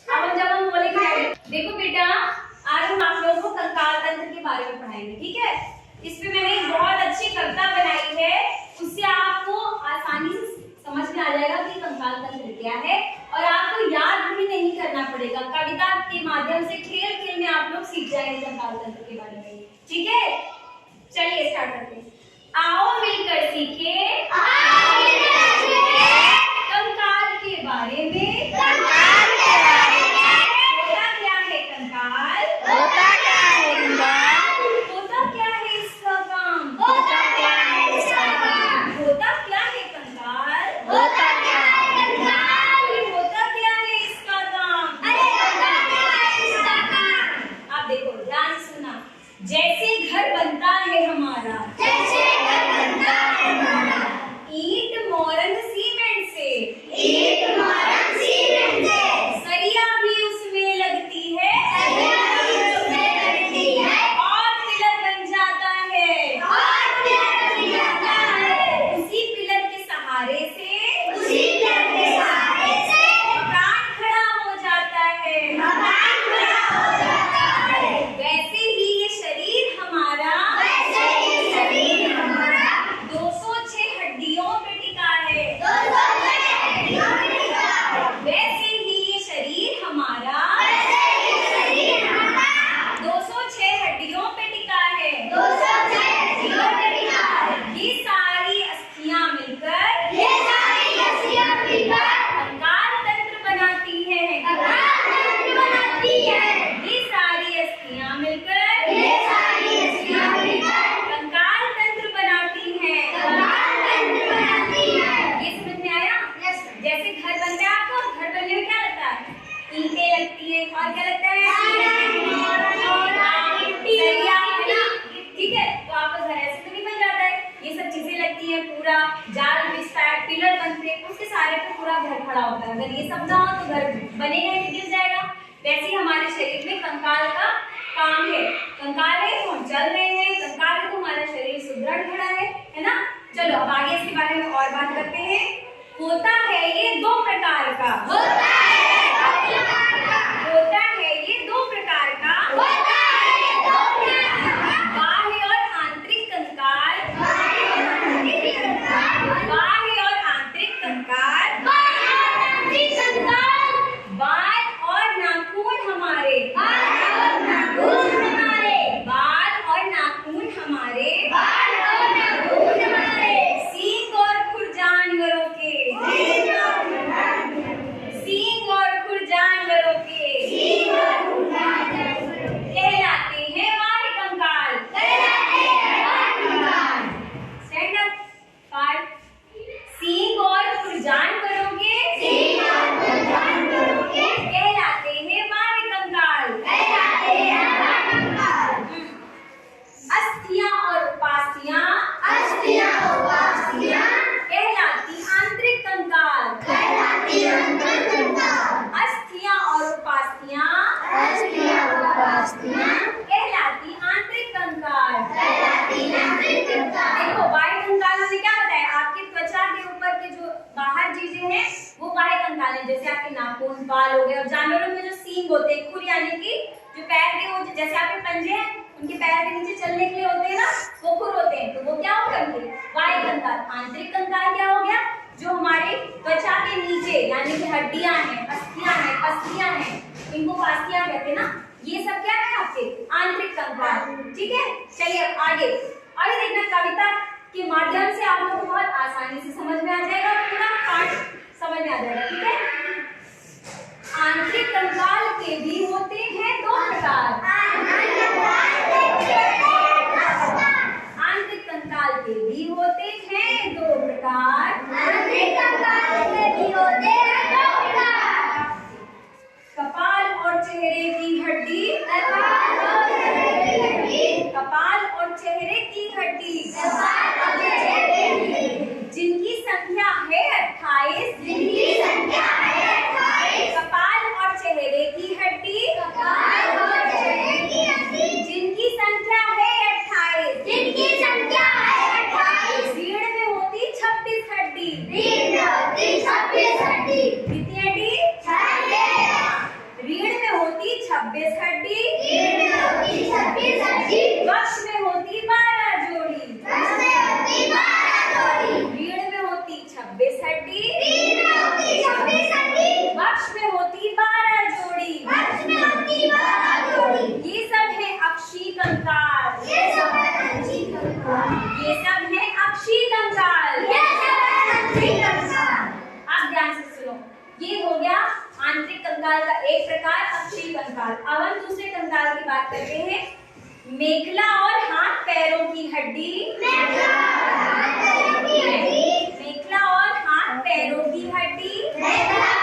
अब जब हम बोलेंगे, देखो बेटा आज हम आप लोगों को कंकाल तंत्र के बारे में पढ़ाएंगे, ठीक है। इसमें मैंने एक बहुत अच्छी कविता बनाई है, उससे आपको आसानी से समझ में आ जाएगा कि कंकाल तंत्र क्या है और आपको याद भी नहीं करना पड़ेगा। कविता के माध्यम से खेल खेल में आप लोग सीख जाएंगे कंकाल तंत्र के बारे में, ठीक है। चलिए स्टार्ट करते हैं। आओ मिलकर सीखे कंकाल के बारे में। होता क्या है कंकाल? होता क्या है इसका काम? होता क्या है कंकाल? होता क्या है इसका काम? आप देखो ध्यान से सुनना। जैसे घर बनता है हमारा, ईंट मोरंग सीमेंट से, सरिया भी उसमें लगती है, और पिलर बन जाता है। उसी पिलर के सहारे से मकान खड़ा हो जाता है। वैसे ही ये शरीर हमारा 206 हड्डियों पे टिका है। वैसे ही ये शरीर हमारा 206 हड्डियों पे टिका है। ये सारी अस्थियां मिलकर कंकाल तंत्र बनाती हैं। ये सारी अस्थियां मिलकर कंकाल तंत्र बनाती हैं। ये समझ में आया? जैसे घर बनता है, आपको घर बनने में क्या लगता है? ईंटें लगती है और क्या लगता है? सरिया, है ना? ठीक है, तो आपका घर ऐसे तो नहीं बन जाता है। ये सब चीजें लगती है, पूरा जाल बिछता है, पिलर बनते हैं, उसके सारे पे पूरा घर खड़ा होता है। अगर ये सब ना हो तो घर बनेगा ही, गिर जाएगा। वैसे ही हमारे शरीर में कंकाल का काम है। कंकाल है तो हम चल रहे हैं, कंकाल है तो हमारा शरीर सुदृढ़ खड़ा है ना। चलो अब आगे इसके बारे में और बात करते हैं। होता है ये दो प्रकार का, होता है ये दो प्रकार का, बाह्य और आंतरिक कंकाल। बाह्य और आंतरिक कंकाल। बाल और नाखून हमारे, बाल और नाखून हमारे, सींग और खुर जानवरों के, सींग और खुर जानवरों के कहलाते हैं बाह्य कंकाल। Stand up part. सींग और खुर जानवरों के कहलाते हैं बाह्य कंकाल। अस्थियां और उपास्थियां कहलाती आंतरिक कंकाल। अस्थियां और उपास्थियां कहलाती आंतरिक कंकाल। देखो बाह्य कंकाल में क्या होता है? आपकी त्वचा के ऊपर के जो बाहर चीजें हैं वो बाह्य कंकाल है, जैसे आपके नाखून, बाल हो गए। और जानवरों में जो सींग होते हैं, खुर यानी कि जो पैर के, वो जैसे आपके पंजे हैं, उनके पैर के नीचे चलने के लिए होते हैं ना, वो खुर होते हैं, तो वो क्या हो गए? बाह्य कंकाल। आंतरिक कंकाल क्या हो गया? जो हमारे त्वचा के नीचे यानी कि हड्डियां हैं, अस्थियां हैं, इनको पास्थियां कहते हैं ना। ये सब क्या है आपके आंतरिक कंकाल, ठीक है। चलिए आगे देखना। कविता के माध्यम से आप लोगों को बहुत आसानी से समझ में आ जाएगा, पूरा पाठ समझ में आ जाएगा, ठीक है। आंतरिक कंकाल के भी होते हैं दो प्रकार। आंतरिक कंकाल के भी होते हैं दो प्रकार। कपाल और चेहरे की हड्डी, कपाल और चेहरे की हड्डी, जिनकी संख्या है 28, कपाल और चेहरे की हड्डी ये हो गया आंतरिक कंकाल का एक प्रकार, अक्षीय कंकाल। अब हम दूसरे कंकाल की बात करते हैं, मेखला और हाथ पैरों की हड्डी। मेखला और हाथ पैरों की हड्डी।